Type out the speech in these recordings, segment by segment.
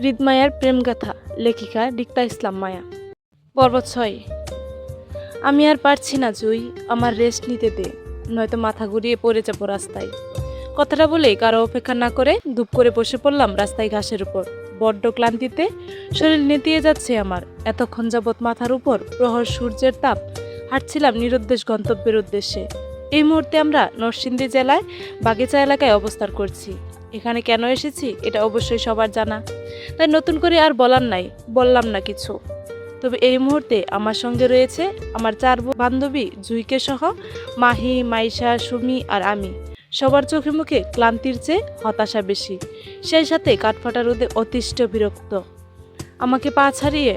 হৃদমায়ার প্রেমগাথা, লেখিকা রিক্তা ইসলাম মায়া। পর্ব 6। আমি আর পারছি না জুই, আমার রেস্ট নিতে দে, নয়তো মাথা ঘুরিয়ে পড়ে যাবো রাস্তায়। কথাটা বলে কারো অপেক্ষা না করে ধূপ করে বসে পড়লাম রাস্তায় ঘাসের উপর। বড্ড ক্লান্তিতে শরীর নেতিয়ে যাচ্ছে আমার। এতক্ষণ যাবৎ মাথার উপর প্রহর সূর্যের তাপ হাঁটছিলাম নিরুদ্দেশ গন্তব্যের উদ্দেশ্যে। এই মুহূর্তে আমরা নরসিংদী জেলায় বাগিচা এলাকায় অবস্থান করছি। এখানে কেন এসেছি এটা অবশ্যই সবার জানা, তাই নতুন করে আর বললাম না কিছু। তবে এই মুহূর্তে আমার সঙ্গে রয়েছে আমার 4 বান্ধবী জুইকে সহ, মাহি, মাইশা, সুমি আর আমি। সবার চোখে মুখে ক্লান্তির চেয়ে হতাশা বেশি, সেই সাথে কাঠফাটা রোদে অতিষ্ঠ বিরক্ত। আমাকে পা ছাড়িয়ে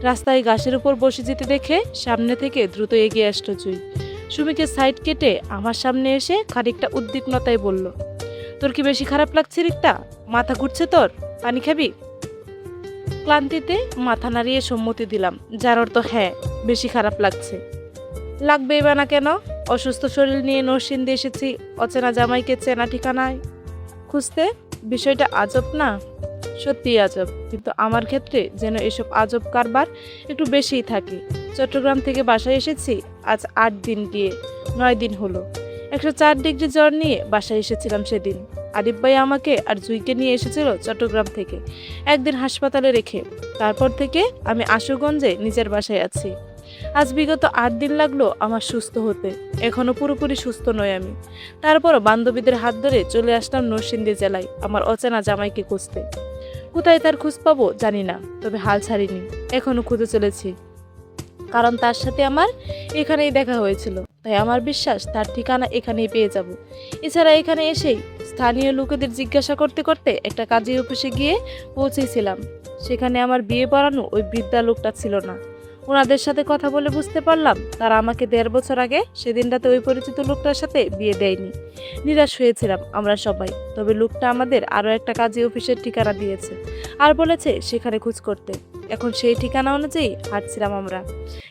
রাস্তায় ঘাসের উপর বসে যেতে দেখে সামনে থেকে দ্রুত এগিয়ে আসলো জুই। সুমিকে সাইড কেটে আমার সামনে এসে খানিকটা উদ্বিগ্নতায় বলল, তোর কি বেশি খারাপ লাগছে রিক্তা? মাথা ঘুরছে তোর? পানি খাবি? ক্লান্তিতে মাথা নাড়িয়ে সম্মতি দিলাম, যার অর্থ হ্যাঁ, বেশি খারাপ লাগছে। লাগবেই বা না কেন? অসুস্থ শরীর নিয়ে নরসিংদী এসেছি অচেনা জামাইকে চেনা ঠিকানায় খুঁজতে। বিষয়টা আজব না? সত্যিই আজব, কিন্তু আমার ক্ষেত্রে যেন এসব আজব কারবার একটু বেশিই থাকে। চট্টগ্রাম থেকে বাসায় এসেছি আজ 8 দিন গিয়ে 9 দিন হলো। 104 ডিগ্রি জ্বর নিয়ে বাসায় এসেছিলাম সেদিন। আরিফ ভাই আমাকে আর জুইকে নিয়ে এসেছিল চট্টগ্রাম থেকে, একদিন হাসপাতালে রেখে। তারপর থেকে আমি আশুগঞ্জে নিজের বাসায় আছি। আজ বিগত 8 দিন লাগলো আমার সুস্থ হতে। এখনো পুরোপুরি সুস্থ নই আমি। তারপরও বান্ধবীদের হাত ধরে চলে আসলাম নরসিংদী জেলায় আমার অচেনা জামাইকে খুঁজতে। কোথায় তার খোঁজ পাবো জানি না, তবে হাল ছাড়িনি, এখনো খুঁজে চলেছি। কারণ তার সাথে আমার এখানেই দেখা হয়েছিল, তাই আমার বিশ্বাস তার ঠিকানা এখানেই পেয়ে যাব। এছাড়া এখানে এসেই স্থানীয় লোকেদের জিজ্ঞাসা করতে করতে একটা কাজী অফিসে গিয়ে পৌঁছেছিলাম। সেখানে আমার বিয়ে পড়ানো ওই বৃদ্ধা লোকটা ছিল না। ওনাদের সাথে কথা বলে বুঝতে পারলাম তারা আমাকে 1.5 বছর আগে সেদিন রাতে ওই পরিচিত লোকটার সাথে বিয়ে দেয়নি। নিরাশ হয়েছিলাম আমরা সবাই। তবে লোকটা আমাদের আরও একটা কাজী অফিসের ঠিকানা দিয়েছে আর বলেছে সেখানে খোঁজ করতে। এখন সেই ঠিকানা অনুযায়ী হাঁটছিলাম আমরা,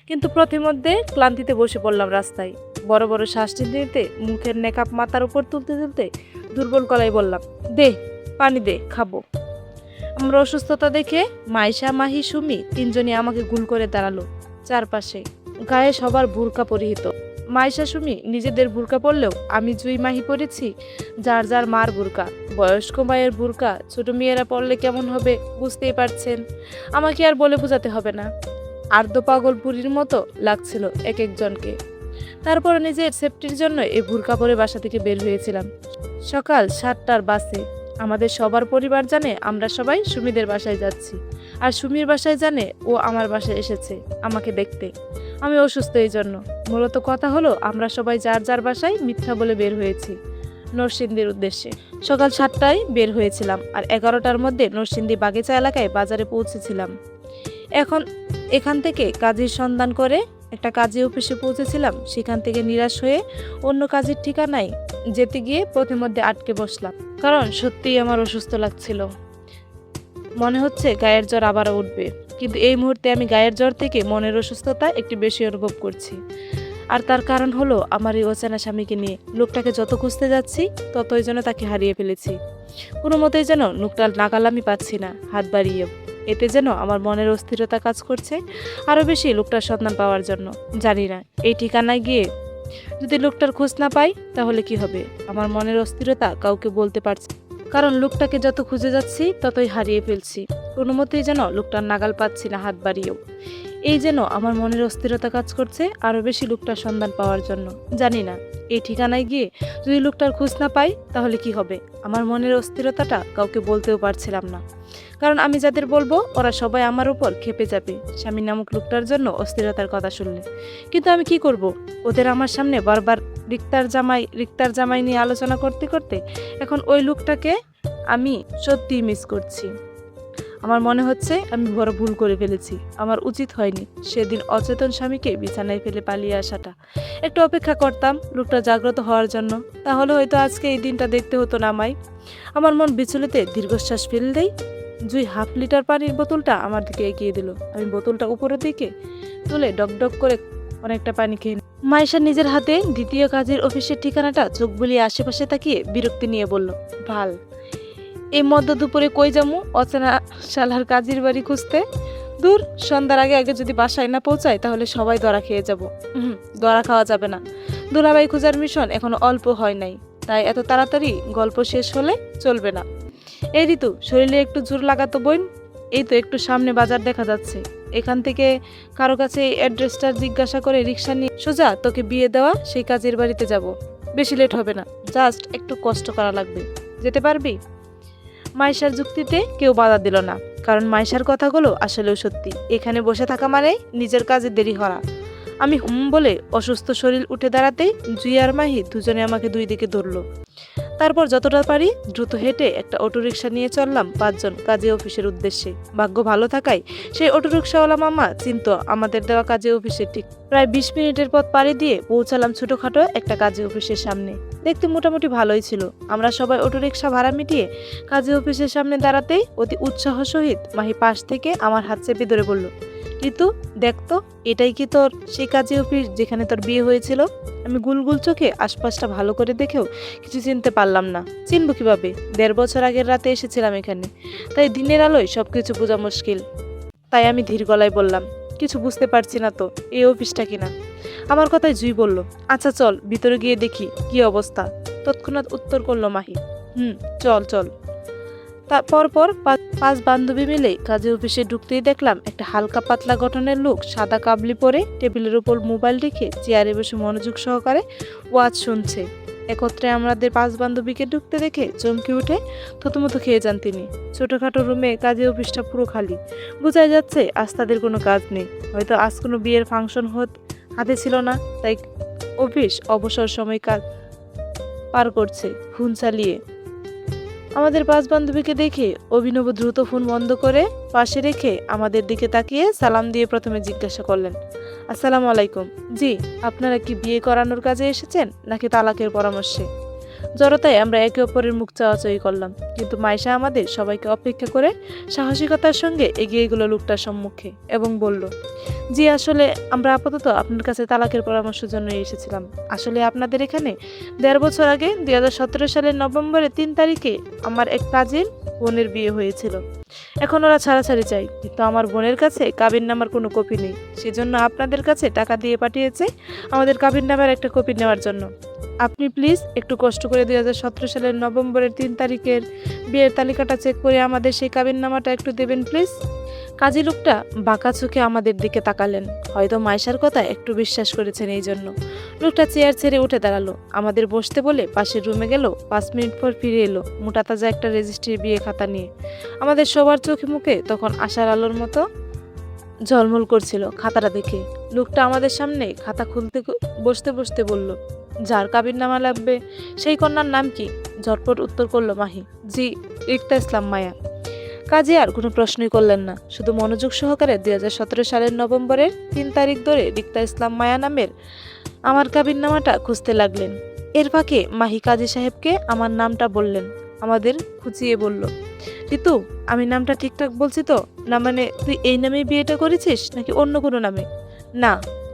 কিন্তু প্রতিমধ্যে ক্লান্তিতে বসে পড়লাম রাস্তায়। বড় বড় শ্বাস নিতে নিতে মুখের নেকাপ মাথার উপর তুলতে তুলতে দুর্বল গলায় বললাম, দে পানি দে, খাবো। আমার অসুস্থতা দেখে মাইশা, মাহি, সুমি 3জনই আমাকে গুল করে দাঁড়ালো চারপাশে। গায়ে সবার বুরকা পরিহিত। মাইশা, সুমি নিজেদের বুরকা পরলেও আমি, জুই, মাহি পরেছি যার যার মার বুরকা। বয়স্ক মায়ের বুরকা ছোট মেয়েরা পরলে কেমন হবে বুঝতেই পারছেন, আমাকে আর বলে বোঝাতে হবে না। আর্ধ পাগল বুড়ির মতো লাগছিল এক একজনকে। তারপর নিজের সেফটির জন্য এই বুরকা পরে বাসা থেকে বের হয়েছিলাম সকাল 7টার বাসে। আমাদের সবার পরিবার জানে আমরা সবাই সুমিদের বাসায় যাচ্ছি, আর সুমির বাসায় জানে ও আমার বাসায় এসেছে আমাকে দেখতে। আমি অসুস্থ, এই জন্য। মূলত কথা হলো আমরা সবাই যার যার বাসায় মিথ্যা বলে বের হয়েছি নরসিংদীর উদ্দেশ্যে। সকাল 7টায় বের হয়েছিলাম আর 11টার মধ্যে নরসিংদী বাগিচা এলাকায় বাজারে পৌঁছেছিলাম। এখান থেকে কাজের সন্ধান করে একটা কাজী অফিসে পৌঁছেছিলাম। সেখান থেকে নিরাশ হয়ে অন্য কাজের ঠিকানায় যেতে গিয়ে প্রতিমধ্যে আটকে বসলাম, কারণ সত্যিই আমার অসুস্থ লাগছিল। মনে হচ্ছে গায়ের জ্বর আবারও উঠবে, কিন্তু এই মুহূর্তে আমি গায়ের জ্বর থেকে মনের অসুস্থতা একটু বেশি অনুভব করছি। আর তার কারণ হলো আমার এই অচেনা স্বামীকে নিয়ে। লোকটাকে যত খুঁজতে যাচ্ছি ততই যেন তাকে হারিয়ে ফেলেছি। কোনো মতেই যেন লোকটার নাগাল আমি পাচ্ছি না হাত বাড়িয়েও। এতে যেন আমার মনের অস্থিরতা কাজ করছে আরও বেশি লোকটার সন্ধান পাওয়ার জন্য। জানি না এই ঠিকানায় গিয়ে যদি লোকটার খোঁজ না পাই তাহলে কি হবে। আমার মনের অস্থিরতা কাউকে বলতে পারছি, কারণ লোকটাকে যত খুঁজে যাচ্ছি ততই হারিয়ে ফেলছি। কোনো মতেই যেন লোকটার নাগাল পাচ্ছি না হাত বাড়িয়েও। এই যেন আমার মনের অস্থিরতা কাজ করছে আরও বেশি লোকটার সন্ধান পাওয়ার জন্য। জানি না এই ঠিকানায় গিয়ে যদি লোকটার খোঁজ না পাই তাহলে কি হবে। আমার মনের অস্থিরতাটা কাউকে বলতেও পারছিলাম না, কারণ আমি যাদের বলবো ওরা সবাই আমার উপর ক্ষেপে যাবে স্বামী নামক লোকটার জন্য অস্থিরতার কথা শুনলে। কিন্তু আমি কি করব? ওদের আমার সামনে বারবার রিক্তার জামাই নিয়ে আলোচনা করতে করতে এখন ওই লোকটাকে আমি সত্যিই মিস করছি। আমার মনে হচ্ছে আমি বড় ভুল করে ফেলেছি। আমার উচিত হয়নি সেদিন অচেতন স্বামীকে বিছানায় ফেলে পালিয়ে আসাটা। একটু অপেক্ষা করতাম লোকটা জাগ্রত হওয়ার জন্য, তাহলে হয়তো আজকে এই দিনটা দেখতে হতো না আমায়। আমার মন বিচলিতে দীর্ঘশ্বাস ফেললেই জুই 1/2 লিটার পানির বোতলটা আমার দিকে এগিয়ে দিল। আমি বোতলটা উপরের দিকে তুলে ডক করে অনেকটা পানি খেয়ে মাইশা নিজের হাতে দ্বিতীয় কাজের অফিসের ঠিকানাটা চোখ বুলিয়ে আশেপাশে তাকিয়ে বিরক্তি নিয়ে বলল, ভাল। এই মধ্য দুপুরে কই যামু অচেনা শালার কাজের বাড়ি খুঁজতে? দূর, সন্ধ্যার আগে আগে যদি বাসায় না পৌঁছায় তাহলে সবাই ধরা খেয়ে যাব। ধরা খাওয়া যাবে না। দুলাভাই খোঁজার মিশন এখনো অল্প হয় নাই, তাই এত তাড়াতাড়ি গল্প শেষ হলে চলবে না। এই ঋতু, শরীরে একটু জোর লাগাতো বোন। এই তো একটু সামনে বাজার দেখা যাচ্ছে, এখান থেকে কারো কাছে এই অ্যাড্রেসটা জিজ্ঞাসা করে রিক্সা নিয়ে সোজা তোকে বিয়ে দেওয়া সেই কাজের বাড়িতে যাব। বেশি লেট হবে না, জাস্ট একটু কষ্ট করা লাগবে। যেতে পারবি? মাইশার যুক্তিতে কেউ বাধা দিল না, কারণ মাইশার কথাগুলো আসলেও সত্যি। এখানে বসে থাকা মানে নিজের কাজে দেরি হওয়া। আমি বলে অসুস্থ শরীর উঠে দাঁড়াতেই জুই আর মাহি দুজনে আমাকে দুই দিকে ধরলো। তারপর যতটা পারি দ্রুত হেঁটে একটা অটোরিকশা নিয়ে চললাম 5 জন কাজে অফিসের উদ্দেশ্যে। ভাগ্য ভালো থাকায় সেই অটোরিকশাওয়ালা মামা চিনতো আমাদের দেওয়া কাজে অফিসের ঠিক। প্রায় 20 মিনিটের পথ পাড়ি দিয়ে পৌঁছালাম ছোটখাটো একটা কাজে অফিসের সামনে। দেখতে মোটামুটি ভালোই ছিল। আমরা সবাই অটোরিকশা ভাড়া মিটিয়ে কাজে অফিসের সামনে দাঁড়াতেই অতি উৎসাহ সহিত মাহি পাশ থেকে আমার হাত চেপে ধরে বলল, ঋতু দেখতো, এটাই কি তোর সেই কাজে অফিস যেখানে তোর বিয়ে হয়েছিল? আমি গুলগুল চোখে আশপাশটা ভালো করে দেখেও কিছু চিনতে পারলাম না। চিনব কিভাবে? 1.5 বছর আগের রাতে এসেছিলাম এখানে, তাই দিনের আলোয় সবকিছু বোঝা মুশকিল। তাই আমি ধীর গলায় বললাম, কিছু বুঝতে পারছি না তো, এই অফিসটা কিনা। আমার কথায় জুই বলল, আচ্ছা চল ভিতরে গিয়ে দেখি কি অবস্থা। তৎক্ষণাৎ উত্তর করলো মাহি, চল চল। তারপর পাঁচ বান্ধবী মিলে কাজে অফিসে ঢুকতেই দেখলাম একটা হালকা পাতলা গঠনের লোক সাদা কাবলি পরে টেবিলের উপর মোবাইল রেখে চেয়ারে বসে মনোযোগ সহকারে ওয়াজ শুনছে। একত্রে আমাদের 5 বান্ধবীকে ঢুকতে দেখে চমকে উঠে থতমত খেয়ে যান তিনি। ছোটখাটো রুমে কাজে অফিসটা পুরো খালি। বোঝাই যাচ্ছে আজ তাদের কোনো কাজ নেই, হয়তো আজ কোনো বিয়ের ফাংশন হাতে ছিল না, তাই অফিস অবসর সময় কাজ পার করছে ফোন চালিয়ে। আমাদের 5 বান্ধবীকে দেখে অভিনব দ্রুত ফোন বন্ধ করে পাশে রেখে আমাদের দিকে তাকিয়ে সালাম দিয়ে প্রথমে জিজ্ঞাসা করলেন, আসসালামু আলাইকুম। জি, আপনারা কি বিয়ে করানোর কাজে এসেছেন নাকি তালাকের পরামর্শে? জড়তায় আমরা একে অপরের মুখ চাওয়াচাই করলাম, কিন্তু মাইশা আমাদের সবাইকে অপেক্ষা করে সাহসিকতার সঙ্গে এগিয়ে গেল লোকটার সম্মুখে এবং বলল, জি আসলে আমরা আপাতত আপনার কাছে তালাকের পরামর্শের জন্য এসেছিলাম। আসলে আপনাদের এখানে 1.5 বছর আগে 2017 সালের নভেম্বরের 3 তারিখে আমার এক কাজিন বোনের বিয়ে হয়েছিল। এখন ওরা ছাড়াছাড়ি চাই, কিন্তু আমার বোনের কাছে কাবিননামার কোনো কপি নেই। সেজন্য আপনাদের কাছে টাকা দিয়ে পাঠিয়েছে আমাদের কাবিননামার একটা কপি নেওয়ার জন্য। আপনি প্লিজ একটু কষ্ট করে 2017 সালের নভেম্বরের 3 তারিখের বিয়ের তালিকাটা চেক করে আমাদের সেই কাবিননামাটা একটু দেবেন প্লিজ। কাজী লোকটা বাঁকা চোখে আমাদের দিকে তাকালেন, হয়তো মাইশার কথা একটু বিশ্বাস করেছেন এই জন্য। লোকটা চেয়ার ছেড়ে উঠে দাঁড়ালো, আমাদের বসতে বলে পাশের রুমে গেল। 5 মিনিট পর ফিরে এলো মোটা তাজা একটা রেজিস্ট্রির বিয়ে খাতা নিয়ে। আমাদের সবার চোখে মুখে তখন আশার আলোর মতো ঝলমল করছিল খাতাটা দেখে। লোকটা আমাদের সামনে খাতা খুলতে বসতে বসতে বলল, যার কাবিননামা লাগবে সেই কন্যার নাম কি? ঝটপট উত্তর করলো মাহি, জি, রিক্তা ইসলাম মায়া। কাজে আর কোনো প্রশ্নই করলেন না, শুধু মনোযোগ সহকারে 2017 সালের নভেম্বরের 3 তারিখ ধরে রিক্তা ইসলাম মায়া নামের আমার কাবিননামাটা খুঁজতে লাগলেন। এর ফাঁকে মাহি কাজী সাহেবকে আমার নামটা বললেন, আমাদের খুঁচিয়ে বলল, ঋতু আমি নামটা ঠিকঠাক বলছি তো? না মানে তুই এই নামেই বিয়েটা করেছিস নাকি অন্য কোনো নামে? না,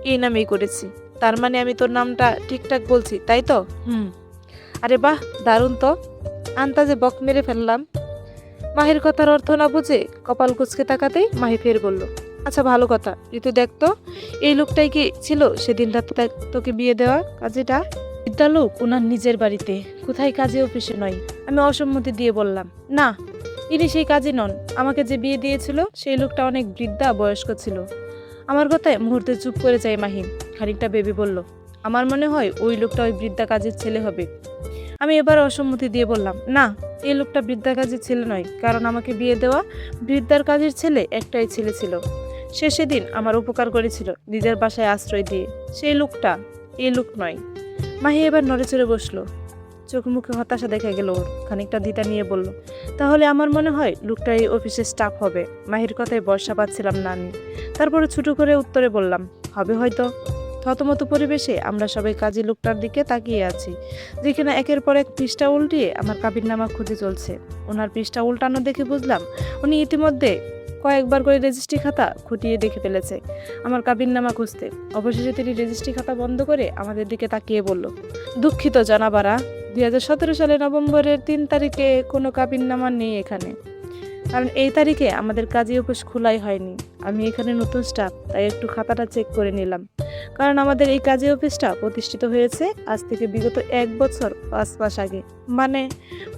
এই নামেই করেছি। তার মানে আমি তোর নামটা ঠিকঠাক বলছি, তাই তো? আরে বাহ, দারুণ তো। আন্তাজে বক মেরে ফেললাম। মাহির কথার অর্থ না বুঝে কপাল কুঁচকে তাকাতেই মাহি ফের বলল, আচ্ছা ভালো কথা, ঋতু দেখতো এই লোকটাই কি ছিল সেদিন রাতে তোকে বিয়ে দেওয়া কাজীটা? বৃদ্ধা লোক ওনার নিজের বাড়িতে, কোথায় কাজী অফিসে নয়। আমি অসম্মতি দিয়ে বললাম, না, ইনি সেই কাজী নন। আমাকে যে বিয়ে দিয়েছিল সেই লোকটা অনেক বৃদ্ধা বয়স্ক ছিল। আমার কথায় মুহূর্তে চুপ করে যায় মাহিন। খানিকটা ভেবে বলল, আমার মনে হয় ওই লোকটা ওই বৃদ্ধা কাজের ছেলে হবে। আমি এবার অসম্মতি দিয়ে বললাম, না, এই লোকটা বৃদ্ধা কাজের ছেলে নয়, কারণ আমাকে বিয়ে দেওয়া বৃদ্ধার কাজের ছেলে একটাই ছেলে ছিল। সে সেদিন আমার উপকার করেছিল নিজের বাসায় আশ্রয় দিয়ে। সেই লোকটা এই লোক নয়। মাহি এবার নড়েচড়ে বসলো, চোখ মুখে হতাশা দেখা গেল ওর। খানিকটা দ্বিধা নিয়ে বলল, তাহলে আমার মনে হয় লোকটা এই অফিসের স্টাফ হবে। মাহির কথায় ভরসা পাচ্ছিলাম না আমি। তারপরে ছোট করে উত্তরে বললাম, হবে হয়তো। থতমত পরিবেশে আমরা সবাই কাজী লোকটার দিকে তাকিয়ে আছি, যেখানে একের পর এক পৃষ্ঠা উল্টিয়ে আমার কাবিননামা খুঁজে চলছে। ওনার পৃষ্ঠা উল্টানো দেখে বুঝলাম উনি ইতিমধ্যে কয়েকবার করে রেজিস্ট্রি খাতা খুঁটিয়ে দেখে ফেলেছে আমার কাবিননামা খুঁজতে। অবশেষে তিনি রেজিস্ট্রি খাতা বন্ধ করে আমাদের দিকে তাকিয়ে বলল, দুঃখিত জনাবারা, 2017 সালে নভেম্বরের 3 তারিখে কোনো কাবিননামা নেই এখানে, কারণ এই তারিখে আমাদের কাজী অফিস খোলাই হয়নি। আমি এখানে নতুন স্টাফ, তাই একটু খাতাটা চেক করে নিলাম, কারণ আমাদের এই কাজী অফিসটা প্রতিষ্ঠিত হয়েছে আজ থেকে বিগত 1 বছর 5 মাস আগে, মানে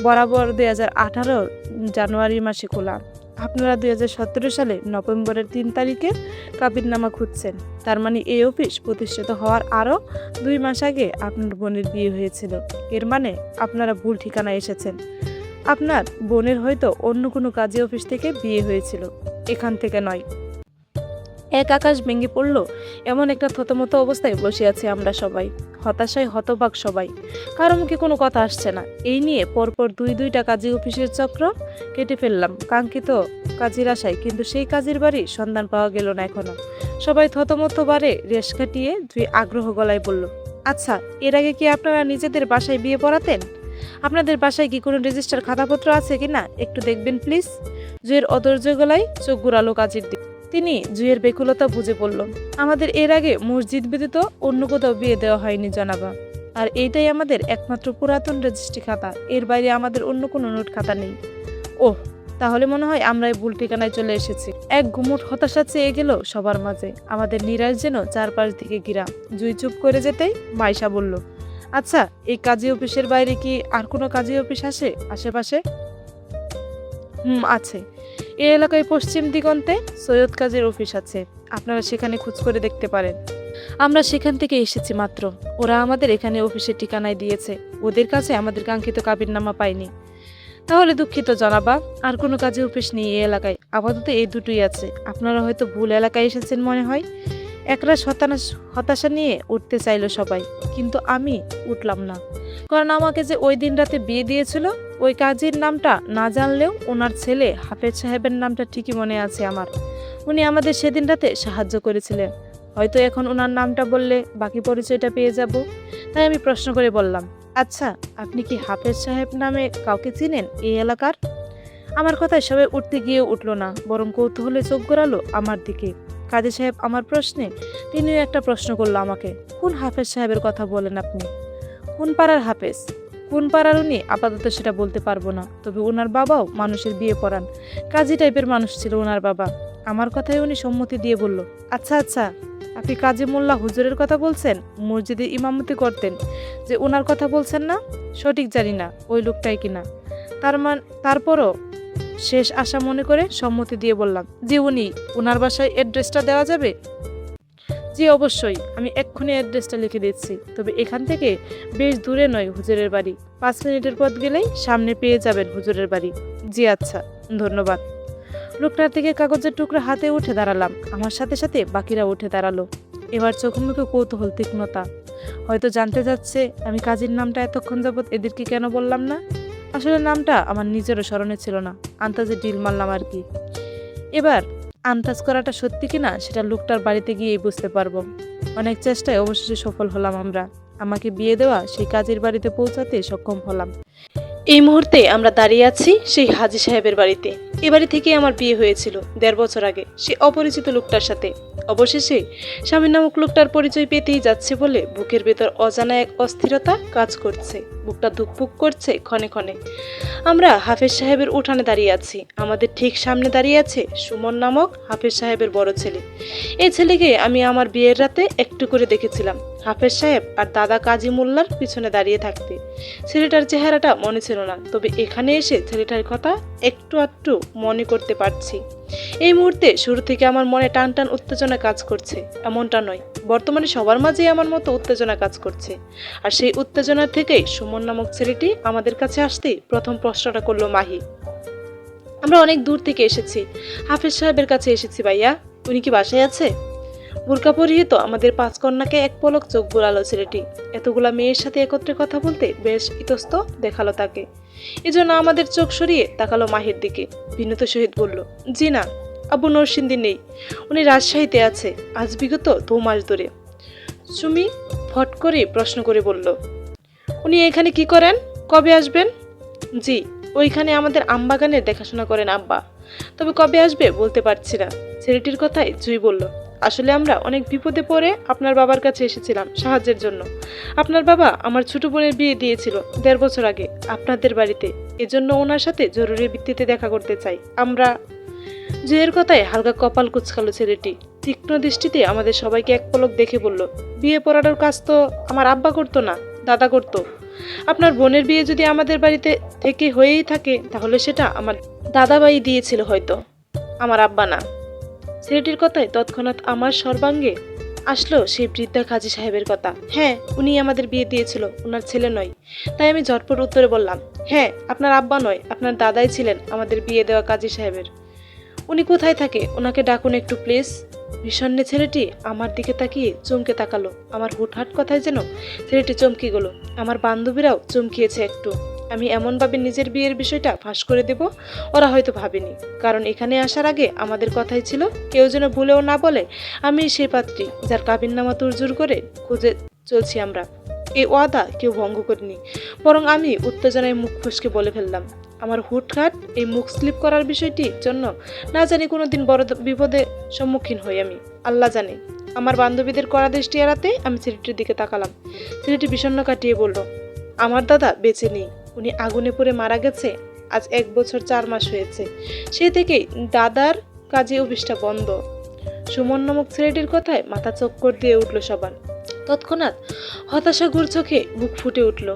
বরাবর 2018 জানুয়ারি মাসে খোলা। আপনারা 2017 সালে নভেম্বরের 3 তারিখে কাবিননামা খুঁজছেন, তার মানে এই অফিস প্রতিষ্ঠিত হওয়ার আরও 2 মাস আগে আপনার বোনের বিয়ে হয়েছিল। এর মানে আপনারা ভুল ঠিকানায় এসেছেন। আপনার বোনের হয়তো অন্য কোনো কাজী অফিস থেকে বিয়ে হয়েছিল, এখান থেকে নয়। এক আকাশ ভেঙে পড়ল, এমন একটা থতমত অবস্থায় বসে আছি আমরা সবাই, হতাশায় হতবাক সবাই, কারো মুখে কোনো কথা আসছে না। এই নিয়ে পরপর দুইটা কাজী অফিসের চক্র কেটে ফেললাম কাঙ্ক্ষিত কাজীর আশায়, কিন্তু সেই কাজীর বাড়ির সন্ধান পাওয়া গেল না এখনো। সবাই থতমত বারে রেশ কাটিয়ে জুই আগ্রহ গলায় বলল, আচ্ছা, এর আগে কি আপনারা নিজেদের বাসায় বিয়ে পড়াতেন? আপনাদের বাসায় কি কোনো রেজিস্টার খাতাপত্র আছে কিনা একটু দেখবেন প্লিজ। জুয়ের অধৈর্য গলায় চোখ ঘুরালো কাজীর দিকে। তিনি জুয়ের বেকুলতা বুঝে বলল, আমাদের এর আগে মসজিদ ব্যতীত অন্য কোথাও বিয়ে দেওয়া হয়নি জনাবা, আর এইটাই আমাদের একমাত্র পুরাতন রেজিস্ট্রি খাতা, এর বাইরে আমাদের অন্য কোনো নোট খাতা নেই। ওহ, তাহলে মনে হয় আমরাই ভুল ঠিকানায় চলে এসেছি। এক গুমুট হতাশা চেয়ে গেল সবার মাঝে, আমাদের নিরাশ যেন চারপাশ দিকে ঘিরা। জুই চুপ করে যেতেই মাইশা বলল, আচ্ছা, এই কাজী অফিসের বাইরে কি আর কোনো কাজী অফিস আছে আশেপাশে? আছে, এই এলাকায় পশ্চিম দিগন্তে সৈয়দ কাজীর অফিস আছে, আপনারা সেখানে খোঁজ করে দেখতে পারেন। আমরা সেখান থেকে এসেছি মাত্র, ওরা আমাদের এখানে অফিসের ঠিকানায় দিয়েছে, ওদের কাছে আমাদের কাঙ্ক্ষিত কাবিননামা পাইনি। তাহলে দুঃখিত জনাবা, আর কোনো কাজী অফিস নেই এই এলাকায়, আপাতত এই দুটোই আছে। আপনারা হয়তো ভুল এলাকায় এসেছেন মনে হয়। একরাশ হতাশা নিয়ে উঠতে চাইলো সবাই, কিন্তু আমি উঠলাম না, কারণ আমাকে যে ওই দিন রাতে বিয়ে দিয়েছিল ওই কাজীর নামটা না জানলেও ওনার ছেলে হাফেজ সাহেবের নামটা ঠিকই মনে আছে আমার। উনি আমাদের সেদিন রাতে সাহায্য করেছিলেন, হয়তো এখন ওনার নামটা বললে বাকি পরিচয়টা পেয়ে যাব। তাই আমি প্রশ্ন করে বললাম, আচ্ছা, আপনি কি হাফেজ সাহেব নামে কাউকে চিনেন এই এলাকার? আমার কথায় সবাই উঠতে গিয়ে উঠল না, বরং কৌতূহলে চোখ গড়ালো আমার দিকে। কাজী সাহেব আমার প্রশ্নে তিনিও একটা প্রশ্ন করলো আমাকে, কোন হাফেজ সাহেবের কথা বলেন আপনি? কোন পাড়ার হাফেজ? কোন পাড়ার উনি আপাতত সেটা বলতে পারবো না, তবে ওনার বাবাও মানুষের বিয়ে পড়ান, কাজী টাইপের মানুষ ছিল ওনার বাবা। আমার কথায় উনি সম্মতি দিয়ে বলল, আচ্ছা আচ্ছা, আপনি কাজী মোল্লা হুজুরের কথা বলছেন, মসজিদে ইমামতি করতেন যে, ওনার কথা বলছেন না? সঠিক জানি না ওই লোকটাই কিনা। তারপরও শেষ আশা মনে করে সম্মতি দিয়ে বললাম, জি উনি। ওনার বাসায় অ্যাড্রেসটা দেওয়া যাবে? জি অবশ্যই, আমি এক্ষুনি অ্যাড্রেসটা লিখে দিচ্ছি, তবে এখান থেকে বেশ দূরে নয় হুজুরের বাড়ি, 5 মিনিটের পথ গেলেই সামনে পেয়ে যাবেন হুজুরের বাড়ি। জি আচ্ছা, ধন্যবাদ। লোকটার থেকে কাগজের টুকরা হাতে উঠে দাঁড়ালাম, আমার সাথে সাথে বাকিরা উঠে দাঁড়ালো। এবার চোখ মুখে কৌতূহল তীক্ষ্ণতা, হয়তো জানতে যাচ্ছে আমি কাজীর নামটা এতক্ষণ যাবৎ এদেরকে কেন বললাম না। আসলে নামটা আমার নিজেরও স্মরণে ছিল না, আন্তাজে ডিল মারলাম আর কি। এবার আন্দাজ করাটা সত্যি কিনা সেটা লোকটার বাড়িতে গিয়েই বুঝতে পারবো। অনেক চেষ্টায় অবশেষে সফল হলাম আমরা, আমাকে বিয়ে দেওয়া সেই কাজীর বাড়িতে পৌঁছাতে সক্ষম হলাম। এই মুহূর্তে আমরা দাঁড়িয়ে আছি সেই হাজী সাহেবের বাড়িতে। এ বাড়ি থেকে আমার বিয়ে হয়েছিল 1.5 বছর আগে সে অপরিচিত লোকটার সাথে। অবশেষে স্বামী নামক লোকটার পরিচয় পেতেই যাচ্ছে বলে বুকের ভেতর অজানা এক অস্থিরতা কাজ করছে, বুকটা ধুকপুক করছে ক্ষণে ক্ষণে। আমরা হাফেজ সাহেবের উঠানে দাঁড়িয়ে আছি, আমাদের ঠিক সামনে দাঁড়িয়ে আছে সুমন নামক হাফেজ সাহেবের বড় ছেলে। এই ছেলেকে আমি আমার বিয়ের রাতে একটু করে দেখেছিলাম হাফেজ সাহেব আর দাদা কাজী মোল্লার পিছনে দাঁড়িয়ে থাকতে। ছেলেটার চেহারাটা মনে ছিল না, তবে এখানে এসে ছেলেটার কথা একটু আধটু মনে করতে পারছি। এই মুহূর্তে শুরু থেকে আমার মনে টান টান উত্তেজনা কাজ করছে, এমনটা নয়, বর্তমানে সবার মাঝেই আমার মতো উত্তেজনা কাজ করছে। আর সেই উত্তেজনার থেকেই সুমন নামক ছেলেটি আমাদের কাছে আসতেই প্রথম প্রশ্নটা করলো, মাহি, আমরা অনেক দূর থেকে এসেছি, হাফেজ সাহেবের কাছে এসেছি ভাইয়া, উনি কি বাসায় আছে? বোরকা পরিহিত আমাদের 5 কন্যাকে এক পলক চোখ বুলালো ছেলেটি। এতগুলা মেয়ের সাথে একত্রে কথা বলতে বেশ ইতস্ত দেখালো তাকে। এজন্য আমাদের চোখ সরিয়ে তাকালো মাহির দিকে, বিনত সহিত বলল, জি না, আবু নরসিংদী নেই, উনি রাজশাহীতে আছে আজ বিগত 2 মাস ধরে। সুমি ফট করে প্রশ্ন করে বলল, উনি এখানে কি করেন, কবে আসবেন? জি, ওইখানে আমাদের আমবাগানের দেখাশোনা করেন আব্বা, তবে কবে আসবে বলতে পারছি না। ছেলেটির কথায় জুই বলল, আসলে আমরা অনেক বিপদে পড়ে আপনার বাবার কাছে এসেছিলাম সাহায্যের জন্য। আপনার বাবা আমার ছোট বোনের বিয়ে দিয়েছিল 1.5 বছর আগে আপনাদের বাড়িতে। এজন্য ওনার সাথে জরুরি ভিত্তিতে দেখা করতে চাই আমরা। জুয়ের কথায় হালকা কপাল কুঁচকালো ছেলেটি। তীক্ষ্ণ দৃষ্টিতে আমাদের সবাইকে এক পলক দেখে বলল, বিয়ে পড়ানোর কাজ তো আমার আব্বা করতো না, দাদা করতো। আপনার বোনের বিয়ে যদি আমাদের বাড়িতে থেকে হয়েই থাকে তাহলে সেটা আমার দাদাবাই দিয়েছিল হয়তো, আমার আব্বা না। ছেলেটির কথায় তৎক্ষণাৎ আমার সর্বাঙ্গে আসলো সেই বৃদ্ধা কাজী সাহেবের কথা। হ্যাঁ, উনি আমাদের বিয়ে দিয়েছিল, ওনার ছেলে নয়। তাই আমি ঝটপট উত্তরে বললাম, হ্যাঁ, আপনার আব্বা নয়, আপনার দাদাই ছিলেন আমাদের বিয়ে দেওয়া কাজী সাহেবের। উনি কোথায় থাকে, ওনাকে ডাকুন একটু প্লিজ। বিষণ্ণ ছেলেটি আমার দিকে তাকিয়ে চমকে তাকালো। আমার হুটহাট কথায় যেন ছেলেটি চমকে গেল। আমার বান্ধবীরাও চমকিয়েছে একটু। আমি এমনভাবে নিজের বিয়ের বিষয়টা ফাঁস করে দেব ওরা হয়তো ভাবেনি, কারণ এখানে আসার আগে আমাদের কথাই ছিল কেউ যেন ভুলেও না বলে আমি সেই পাত্রী যার কাবিননামা তুরজুর করে খুঁজে চলছি আমরা। এই ওয়াদা কেউ ভঙ্গ করেনি, বরং আমি উত্তেজনায় মুখ ফসকে বলে ফেললাম। আমার হুটহাট এই মুখ স্লিপ করার বিষয়টির জন্য না জানি কোনোদিন বড় বিপদে সম্মুখীন হই আমি, আল্লাহ জানে। আমার বান্ধবীদের কড়া দৃষ্টি এড়াতে আমি ছেলেটির দিকে তাকালাম। ছেলেটি বিষণ্ণ কাটিয়ে বলল, আমার দাদা বেঁচে নেই, উনি আগুনে পুড়ে মারা গেছে আজ 1 বছর 4 মাস হয়েছে। সেই থেকেই দাদার কাজে অফিসটা বন্ধ। সুমন নামক ছেলেটির কথায় মাথা চক্কর দিয়ে উঠল সবার। তৎক্ষণাৎ হতাশাগুর চোখে বুক ফুটে উঠল।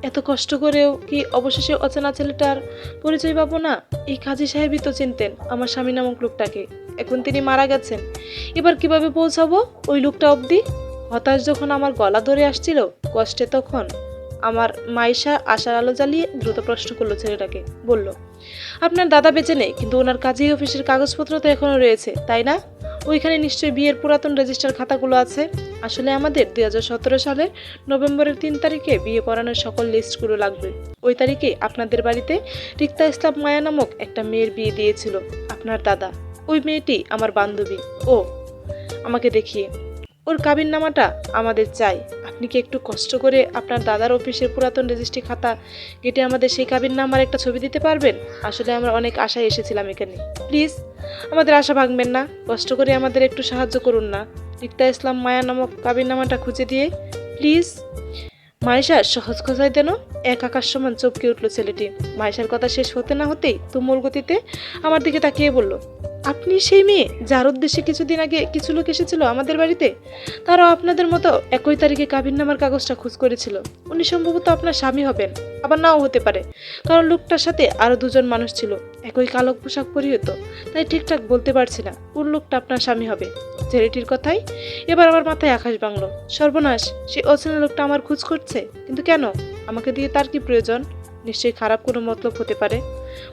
এত কষ্ট করেও কি অবশেষে অচেনা ছেলেটার পরিচয় পাবো না? এই কাজী সাহেবই তো চিনতেন আমার স্বামী নামক লোকটাকে। এখন তিনি মারা গেছেন, এবার কিভাবে পৌঁছাবো ওই লোকটা অবধি? হতাশ যখন আমার গলা ধরে আসছিল কষ্টে, তখন আমার মাইশা আশার আলো জ্বালিয়ে দ্রুত প্রশ্ন করলো ছেলেটাকে। বলল, আপনার দাদা বেঁচে নেই, কিন্তু ওনার কাজী অফিসের কাগজপত্র তো এখনো রয়েছে, তাই না? ওইখানে নিশ্চয়ই বিয়ের পুরাতন রেজিস্টার খাতাগুলো আছে। আসলে আমাদের 2017 সালের নভেম্বরের 3 তারিখে বিয়ে পড়ানোর সকল লিস্টগুলো লাগবে। ওই তারিখে আপনাদের বাড়িতে রিক্তা ইসলাম মায়া নামক একটা মেয়ের বিয়ে দিয়েছিল আপনার দাদা। ওই মেয়েটি আমার বান্ধবী। ও আমাকে দেখিয়ে, ওর কাবিননামাটা আমাদের চাই। আপনি কি একটু কষ্ট করে আপনার দাদার অফিসের পুরাতন রেজিস্ট্রি খাতা কেটে আমাদের সেই কাবিননামার একটা ছবি দিতে পারবেন? আসলে আমরা অনেক আশায় এসেছিলাম এখানে। প্লিজ আমাদের আশা ভাঙবেন না, কষ্ট করে আমাদের একটু সাহায্য করুন না, রিক্তা ইসলাম মায়া নামক কাবিননামাটা খুঁজে দিয়ে প্লিজ। মাইশার সহজ কথায় যেন এক আকাশ সমান চমকে উঠল ছেলেটি। মাইশার কথা শেষ হতে না হতেই তুমুল গতিতে আমার দিকে তাকিয়ে বলল, আপনি সেই মেয়ে যার উদ্দেশ্যে কিছুদিন আগে কিছু লোক এসেছিল আমাদের বাড়িতে? তারাও আপনাদের মতো একই তারিখে কাবিননামার কাগজটা খোঁজ করেছিল। উনি সম্ভবত আপনার স্বামী হবেন, আবার নাও হতে পারে, কারণ লোকটার সাথে আরো 2জন মানুষ ছিল, একই কালো পোশাক পরিহিত। তাই ঠিকঠাক বলতে পারছি না কোন লোকটা আপনার স্বামী হবে। ছেলেটির কথাই এবার আমার মাথায় আকাশ ভাঙল। সর্বনাশ, সেই অচেনা লোকটা আমার খোঁজ করছে, কিন্তু কেন? আমাকে দিয়ে তার কি প্রয়োজন? নিশ্চয়ই খারাপ কোনো মতলব হতে পারে।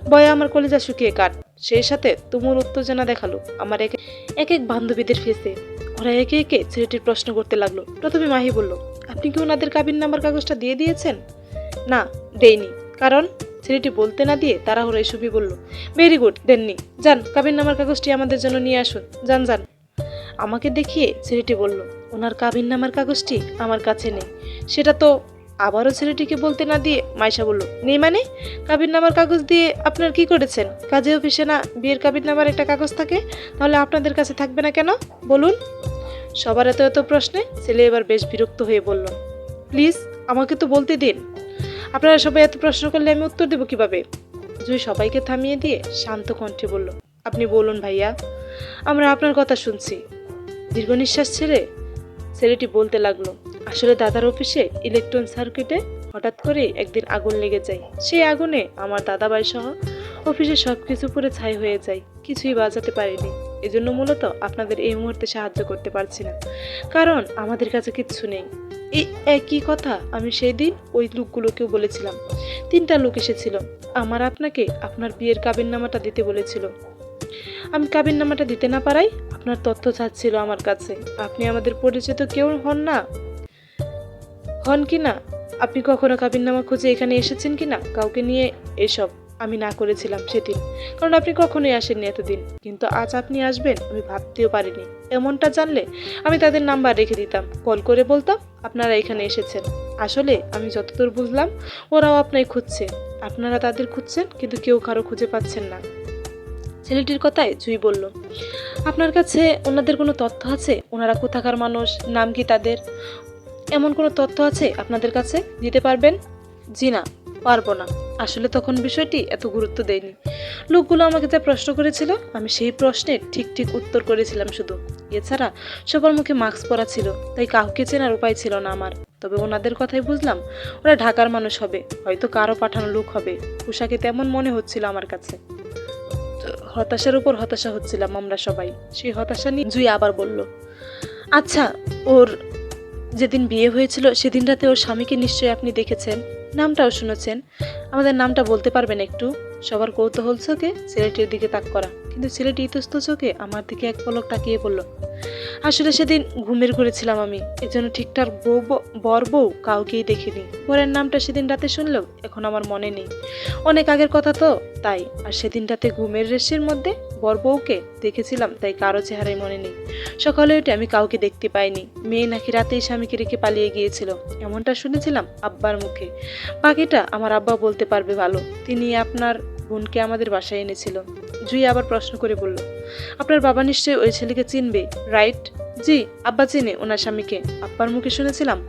ভয়ে আমার কলিজা শুকিয়ে কাট। সেই সাথে তুমুল উত্তেজনা দেখালো আমার এক এক বান্ধবীদের ফেসে। ওরা একে একে ছেলেটির প্রশ্ন করতে লাগলো। প্রথমে মাহি বলল, আপনি কি ওনাদের কাবিননামার কাগজটা দিয়ে দিয়েছেন? না, দেইনি। কারণ? ছেলেটি বলতে না দিয়ে তাড়াহুড়ো এসবই বলল। ভেরি গুড, দেননি। যান, কাবিননামার কাগজটি আমাদের জন্য নিয়ে আসুন, যান যান। আমাকে দেখিয়ে ছেলেটি বলল, ওনার কাবিননামার কাগজটি আমার কাছে নেই। সেটা তো। আবারও ছেলেটিকে বলতে না দিয়ে মাইশা বলল, নেই মানে? কাবিননামার কাগজ দিয়ে আপনার কি করেছেন? কাজে অফিসে না বিয়ের কাবিননামার একটা কাগজ থাকে, তাহলে আপনাদের কাছে থাকবে না কেন বলুন? সবার এত এত প্রশ্নে ছেলে এবার বেশ বিরক্ত হয়ে বলল, প্লিজ আমাকে তো বলতে দিন। আপনারা সবাই এত প্রশ্ন করলে আমি উত্তর দেবো কিভাবে? জুই সবাইকে থামিয়ে দিয়ে শান্ত কণ্ঠে বলল, আপনি বলুন ভাইয়া, আমরা আপনার কথা শুনছি। দীর্ঘ নিঃশ্বাস ছেড়ে ছেলেটি বলতে লাগলো, আসলে দাদার অফিসে ইলেকট্রন সার্কিটে হঠাৎ করে একদিন আগুন লেগে যায়। সেই আগুনে আমার দাদাভাই সহ অফিসে সবকিছু পুরো ছাই হয়ে যায়, কিছুই বাঁচাতে পারিনি। এজন্য মূলত আপনাদের এই মুহূর্তে সাহায্য করতে পারছি না, কারণ আমাদের কাছে কিচ্ছু নেই। এই একই কথা আমি সেই দিন ওই লোকগুলোকেও বলেছিলাম। 3টা লোক এসেছিল, আমার আপনাকে আপনার বিয়ের কাবিননামাটা দিতে বলেছিল। আমি কাবিননামাটা দিতে না পারাই আপনার তথ্য চাচ্ছিল আমার কাছে। আপনি আমাদের পরিচিত কেউ হন কি না? আপনি কখনো কাবিননামা খুঁজে এখানে এসেছেন কি না কাউকে নিয়ে? এসব আমি না করেছিলাম সেদিন, কারণ আপনি কখনোই আসেননি এতদিন। কিন্তু আজ আপনি আসবেন আমি ভাবতেও পারিনি। এমনটা জানলে আমি তাদের নাম্বার রেখে দিতাম, কল করে বলতাম আপনারা এখানে এসেছেন। আসলে আমি যতদূর বুঝলাম ওরাও আপনাই খুঁজছে, আপনারা তাদের খুঁজছেন, কিন্তু কেউ কারো খুঁজে পাচ্ছেন না। ছেলেটির কথায় জুই বলল, আপনার কাছে ওনাদের কোনো তথ্য আছে? ওনারা কোথাকার মানুষ, নাম কি তাদের? এমন কোনো তথ্য আছে আপনাদের কাছে দিতে পারবেন? জি না, পারবো না। আসলে তখন বিষয়টি এত গুরুত্ব দেয়নি। লোকগুলো আমাকে যা প্রশ্ন করেছিল আমি সেই প্রশ্নের ঠিক ঠিক উত্তর করেছিলাম শুধু। এছাড়া সবার মুখে মাস্ক পরা ছিল, তাই কাউকে চেনার উপায় ছিল না আমার। তবে ওনাদের কথাই বুঝলাম ওরা ঢাকার মানুষ হবে, হয়তো কারো পাঠানো লোক হবে। পোশাকে তেমন মনে হচ্ছিল আমার কাছে। হতাশার উপর হতাশা হচ্ছিলাম আমরা সবাই। সেই হতাশা নিয়ে জুই আবার বলল, আচ্ছা, ওর যেদিন বিয়ে হয়েছিল সেদিন রাতে ওর স্বামীকে নিশ্চয়ই আপনি দেখেছেন, নামটাও শুনেছেন। আমাদের নামটা বলতে পারবেন একটু? সবার কৌতূহল চোখে ছেলেটির দিকে তাক করা, কিন্তু ছেলেটি ইতস্ত চোখে আমার দিকে এক পলক তাকিয়ে বলল, আসলে সেদিন ঘুমের ঘরে ছিলাম আমি, এজন্য ঠিকঠাক বর বউ কাউকেই দেখিনি। বরের নামটা সেদিন রাতে শুনলেও এখন আমার মনে নেই, অনেক আগের কথা তো তাই। আর সেদিন রাতে ঘুমের রেশের মধ্যে বর বউকে দেখেছিলাম, তাই কারো চেহারাই মনে নেই। সকালে উঠে আমি কাউকে দেখতে পাইনি। মেয়ে নাকি রাতেই স্বামীকে রেখে পালিয়ে গিয়েছিল, এমনটা শুনেছিলাম আব্বার মুখে। বাকিটা আমার আব্বা বলতে পারবে ভালো। তিনি আপনার বোনকে আমাদের বাসায় এনেছিল। জুই আবার প্রশ্ন করে বলল, আপনার বাবা নিশ্চয়ই ওই ছেলেকে চিনবে, রাইট? জি, আব্বা চিনে ওনার স্বামীকে। আব্বার মুখে শুনেছিলাম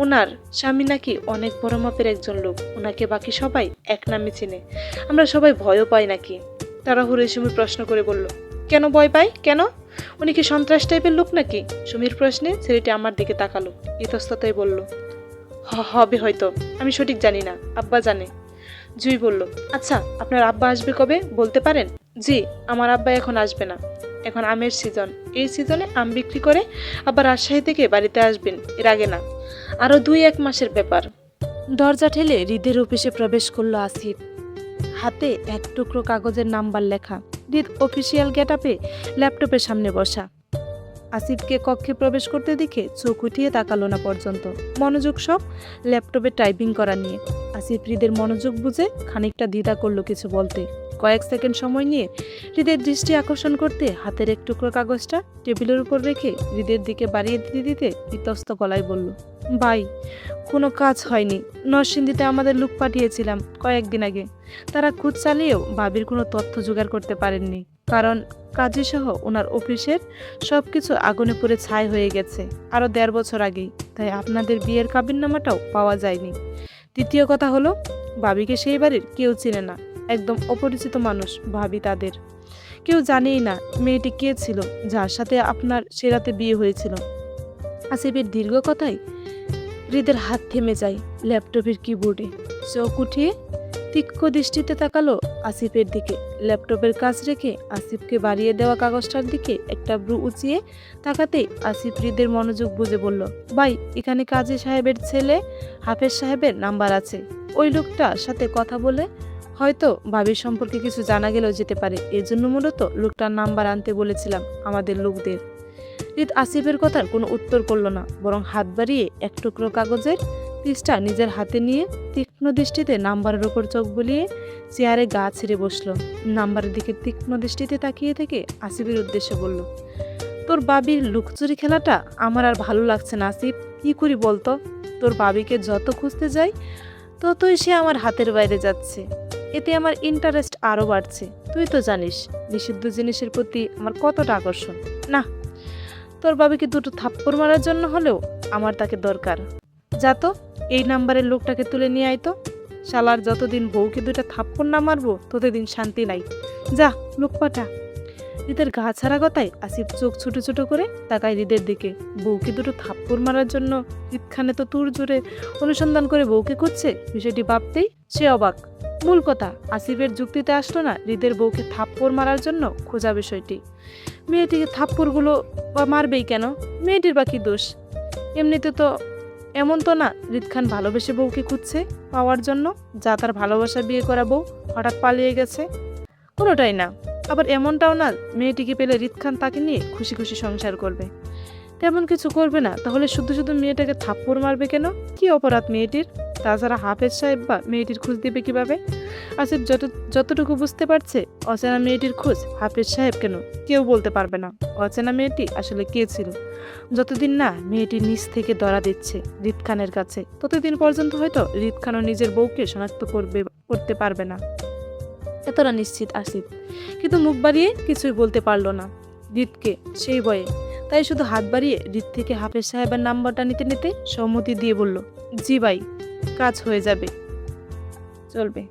ওনার স্বামী নাকি অনেক বড় মাপের একজন লোক, ওনাকে বাকি সবাই এক নামে চিনে। আমরা সবাই ভয়ও পাই নাকি? তাড়াহুড়ো সুমি প্রশ্ন করে বলল, কেন ভয় পাই, কেন? উনি কি সন্ত্রাস টাইপের লোক নাকি? সুমির প্রশ্নে ছেলেটি আমার দিকে তাকালো, ইতস্ততায় বলল, হবে হয়তো, আমি সঠিক জানি না, আব্বা জানে। জুই বলল, আচ্ছা, আপনার আব্বা আসবে কবে বলতে পারেন? জি, আমার আব্বা এখন আসবে না, এখন আমের সিজন। এই সিজনে আম বিক্রি করে আবার রাজশাহী থেকে বাড়িতে আসবেন, এর আগে না। আরো 2-1 মাসের ব্যাপার। দরজা ঠেলে হৃদের অফিসে প্রবেশ করলো আসিফ, হাতে এক টুকরো কাগজের নাম্বার লেখা। হৃদ অফিসিয়াল গেটআপে ল্যাপটপের সামনে বসা। আসিফকে কক্ষে প্রবেশ করতে দেখে চোখ উঠিয়ে তাকালো না পর্যন্ত, মনোযোগ সব ল্যাপটপে টাইপিং করা নিয়ে। আসিফ হৃদের মনোযোগ বুঝে খানিকটা দ্বিধা করলো কিছু বলতে। কয়েক সেকেন্ড সময় নিয়ে হৃদের দৃষ্টি আকর্ষণ করতে হাতের এক টুকরো কাগজটা টেবিলের উপর রেখে হৃদের দিকে বাড়িয়ে দিতে দিতে ইতস্ত গলায় বলল, ভাই, কোনো কাজ হয়নি। নরসিংদীতে আমাদের লোক পাঠিয়েছিলাম কয়েকদিন আগে, তারা খোঁজ চালিয়েও ভাবির কোনো তথ্য জোগাড় করতে পারেননি, কারণ কাজী সহ ওনার অফিসের সবকিছু আগুনে পুড়ে ছাই হয়ে গেছে আরো 1.5 বছর আগেই, তাই আপনাদের বিয়ের কাবিননামাটাও পাওয়া যায়নি। দ্বিতীয় কথা হলো, ভাবিকে সেই বাড়ির কেউ চিনে না, একদম অপরিচিত মানুষ ভাবি তাদের। কেউ জানেই না মেয়েটি কে ছিল যার সাথে আপনার সে রাতে বিয়ে হয়েছিল। আসিফের দীর্ঘ কথায় হৃদের হাত থেমে যায় ল্যাপটপের কিবোর্ডে। চোখ উঠিয়ে তীক্ষ্ণ দৃষ্টিতে তাকালো আসিফের দিকে। ল্যাপটপের কাজ রেখে আসিফকে বাড়িয়ে দেওয়া কাগজটার দিকে একটা ব্রু উঁচিয়ে তাকাতেই আসিফ হৃদের মনোযোগ বুঝে বলল, ভাই, এখানে কাজী সাহেবের ছেলে হাফেজ সাহেবের নাম্বার আছে। ওই লোকটার সাথে কথা বলে হয়তো ভাবির সম্পর্কে কিছু জানা গেলেও যেতে পারে, এজন্য মূলত লোকটার নাম্বার আনতে বলেছিলাম আমাদের লোকদের। হৃদ আসিফের কথার কোনো উত্তর করল না, বরং হাত বাড়িয়ে এক টুকরো কাগজের পিসটা নিজের হাতে নিয়ে তীক্ষ্ণ দৃষ্টিতে নাম্বারের উপর চোখ বুলিয়ে চেয়ারে গা ছেড়ে বসলো। নাম্বারের দিকে তীক্ষ্ণ দৃষ্টিতে তাকিয়ে থেকে আসিফের উদ্দেশ্যে বলল, তোর বাবির লুকচুরি খেলাটা আমার আর ভালো লাগছে না আসিফ। কি করি বলতো? তোর বাবিকে যত খুঁজতে যাই ততই সে আমার হাতের বাইরে যাচ্ছে, এতে আমার ইন্টারেস্ট আরও বাড়ছে। তুই তো জানিস নিষিদ্ধ জিনিসের প্রতি আমার কতটা আকর্ষণ। না, তোর বাবিকে দুটো থাপ্পড় মারার জন্য হলেও আমার তাকে দরকার। যা তো, এই নাম্বারের লোকটাকে তুলে নিয়ে আয় তো। শালার যতদিন বউকে 2টা থাপ্পড় না মারবো ততদিন শান্তি নাই। যা, লোক পাঠা। হৃদের গা ছাড়া কথায় আসিফ চোখ ছোট ছোট করে তাকায় হৃদের দিকে। বউকে 2টো থাপ্পড় মারার জন্য হৃদখানে তো তুর জোরে অনুসন্ধান করে বউকে খুঁজছে, বিষয়টি ভাবতেই সে অবাক। মূল কথা, আসিফের যুক্তিতে আসলো না হৃদের বউকে থাপ্পড় মারার জন্য খোঁজা বিষয়টি। মেয়েটিকে থাপ্পড়গুলো বা মারবেই কেন? মেয়েটির বা কি দোষ? এমনিতে তো এমন তো না হৃদ খান ভালোবেসে বউকে খুঁজছে পাওয়ার জন্য, যা তার ভালোবাসা বিয়ে করা বউ হঠাৎ পালিয়ে গেছে। কোনোটাই না। আবার এমনটাও না মেয়েটিকে পেলে হৃদ খান তাকে নিয়ে খুশি খুশি সংসার করবে। তেমন কিছু করবে না, তাহলে শুধু শুধু মেয়েটাকে থাপ্পড় মারবে কেন? কি অপরাধ মেয়েটির? তাছাড়া হাফেজ সাহেব বা মেয়েটির খোঁজ দিবে কিভাবে? আসিফ যতটুকু বুঝতে পারছে, অচেনা মেয়েটির খোঁজ হাফেজ সাহেব কেন কেউ বলতে পারবে না। অচেনা মেয়েটি আসলে কে ছিল? যতদিন না মেয়েটি নিজ থেকে ধরা দিচ্ছে হৃদ খানের কাছে, ততদিন পর্যন্ত হয়তো হৃদ খানও নিজের বউকে শনাক্ত করতে পারবে না। এতটা নিশ্চিত আসিফ, কিন্তু মুখ বাড়িয়ে কিছুই বলতে পারলো না হৃদকে সেই ভয়ে। তাই শুধু হাত বাড়িয়ে হৃদ থেকে হাফেজ সাহেবের নাম্বারটা নিতে নিতে সম্মতি দিয়ে বলল, জি ভাই, কাজ হয়ে যাবে, চলবে।